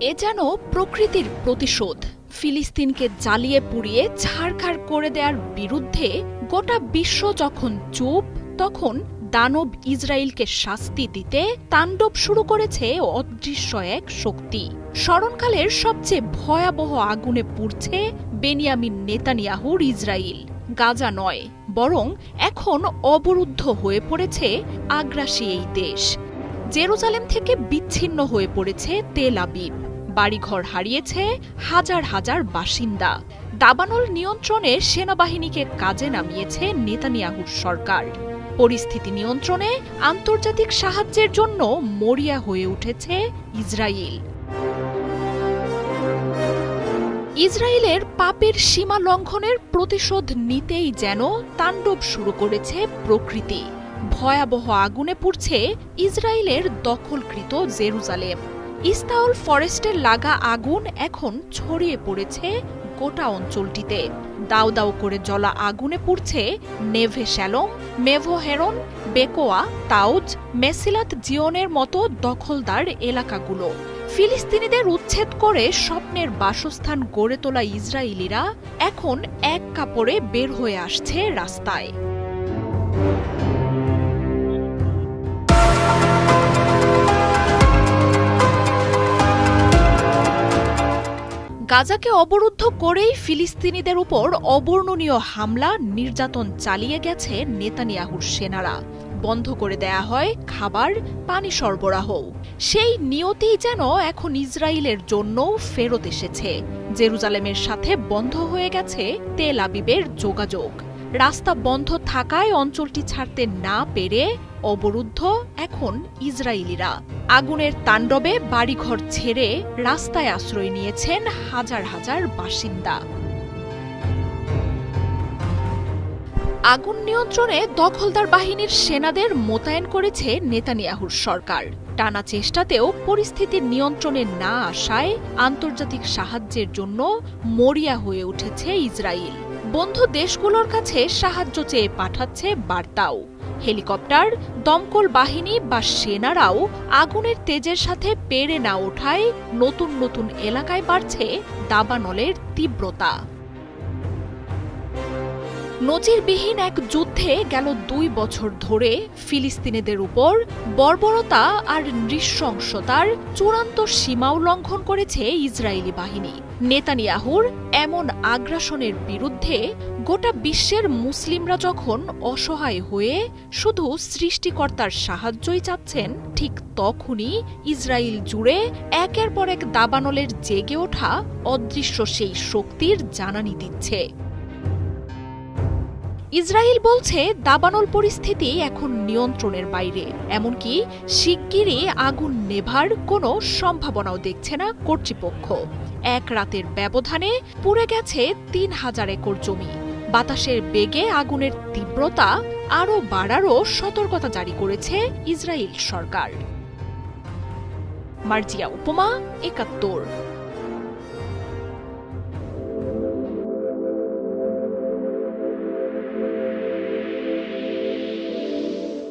এ যেন প্রকৃতির প্রতিশোধ। ফিলিস্তিনকে জ্বালিয়ে পুড়িয়ে ছারখার করে দেওয়ার বিরুদ্ধে গোটা বিশ্ব যখন চুপ, তখন দানব ইসরায়েলকে শাস্তি দিতে তাণ্ডব শুরু করেছে অদৃশ্য এক শক্তি। স্মরণকালের সবচেয়ে ভয়াবহ আগুনে পুড়ছে বেনিয়ামিন নেতানিয়াহুর ইসরায়েল। গাজা নয়, বরং এখন অবরুদ্ধ হয়ে পড়েছে আগ্রাসী এই দেশ। জেরুজালেম থেকে বিচ্ছিন্ন হয়ে পড়েছে তেল আবিব। বাড়িঘর হারিয়েছে হাজার হাজার বাসিন্দা। দাবানল নিয়ন্ত্রণে সেনাবাহিনীকে কাজে নামিয়েছে নেতানিয়াহুর সরকার। পরিস্থিতি নিয়ন্ত্রণে আন্তর্জাতিক সাহায্যের জন্য মরিয়া হয়ে উঠেছে ইসরায়েল। ইসরায়েলের পাপের সীমা লঙ্ঘনের প্রতিশোধ নিতেই যেন তাণ্ডব শুরু করেছে প্রকৃতি। ভয়াবহ আগুনে পুড়ছে ইসরায়েলের দখলকৃত জেরুজালেম। ইস্তাওল ফরেস্টের লাগা আগুন এখন ছড়িয়ে পড়েছে গোটা অঞ্চলটিতে। দাউ দাউ করে জ্বলা আগুনে পুড়ছে নেভে শ্যালোম, মেভো হেরন, বেকোয়া, তাউজ, মেসিলাত জিওনের মতো দখলদার এলাকাগুলো। ফিলিস্তিনিদের উচ্ছেদ করে স্বপ্নের বাসস্থান গড়ে তোলা ইসরায়েলিরা এখন এক কাপড়ে বের হয়ে আসছে রাস্তায়। গাজাকে অবরুদ্ধ করেই ফিলিস্তিনিদের উপর অবর্ণনীয় হামলা নির্যাতন চালিয়ে গেছে নেতানিয়াহুর সেনারা। বন্ধ করে দেয়া হয় খাবার, পানি সরবরাহ। সেই নিয়তিই যেন এখন ইসরায়েলের জন্যও ফেরত এসেছে। জেরুজালেমের সাথে বন্ধ হয়ে গেছে তেল আবিবের যোগাযোগ। রাস্তা বন্ধ থাকায় অঞ্চলটি ছাড়তে না পেরে অবরুদ্ধ এখন ইসরায়েলিরা। আগুনের তাণ্ডবে বাড়িঘর ছেড়ে রাস্তায় আশ্রয় নিয়েছেন হাজার হাজার বাসিন্দা। আগুন নিয়ন্ত্রণে দখলদার বাহিনীর সেনাদের মোতায়েন করেছে নেতানিয়াহুর সরকার। টানা চেষ্টাতেও পরিস্থিতি নিয়ন্ত্রণে না আসায় আন্তর্জাতিক সাহায্যের জন্য মরিয়া হয়ে উঠেছে ইসরায়েল। বন্ধু দেশগুলোর কাছে সাহায্য চেয়ে পাঠাচ্ছে বার্তাও। হেলিকপ্টার, দমকল বাহিনী বা সেনারাও আগুনের তেজের সাথে পেরে না ওঠায় নতুন নতুন এলাকায় বাড়ছে দাবানলের তীব্রতা। নজিরবিহীন এক যুদ্ধে গেল 2 বছর ধরে ফিলিস্তিনিদের উপর বর্বরতা আর নৃশংসতার চূড়ান্ত সীমা উল্লঙ্ঘন করেছে ইসরায়েলি বাহিনী। নেতানিয়াহুর এমন আগ্রাসনের বিরুদ্ধে গোটা বিশ্বের মুসলিমরা যখন অসহায় হয়ে শুধু সৃষ্টিকর্তার সাহায্যই চাচ্ছেন, ঠিক তখনই ইসরায়েল জুড়ে একের পর এক দাবানলের জেগে ওঠা অদৃশ্য সেই শক্তির জানানি দিচ্ছে। ইসরায়েল বলছে দাবানল পরিস্থিতি এখন নিয়ন্ত্রণের বাইরে, এমনকি শিগগিরই আগুন নেভার কোনো সম্ভাবনাও দেখছে না কর্তৃপক্ষ। এক রাতের ব্যবধানে পুড়ে গেছে 3000 একর জমি। বাতাসের বেগে আগুনের তীব্রতা আরও বাড়ারও সতর্কতা জারি করেছে ইসরায়েল সরকার। মার্জিয়া উপমা, 71।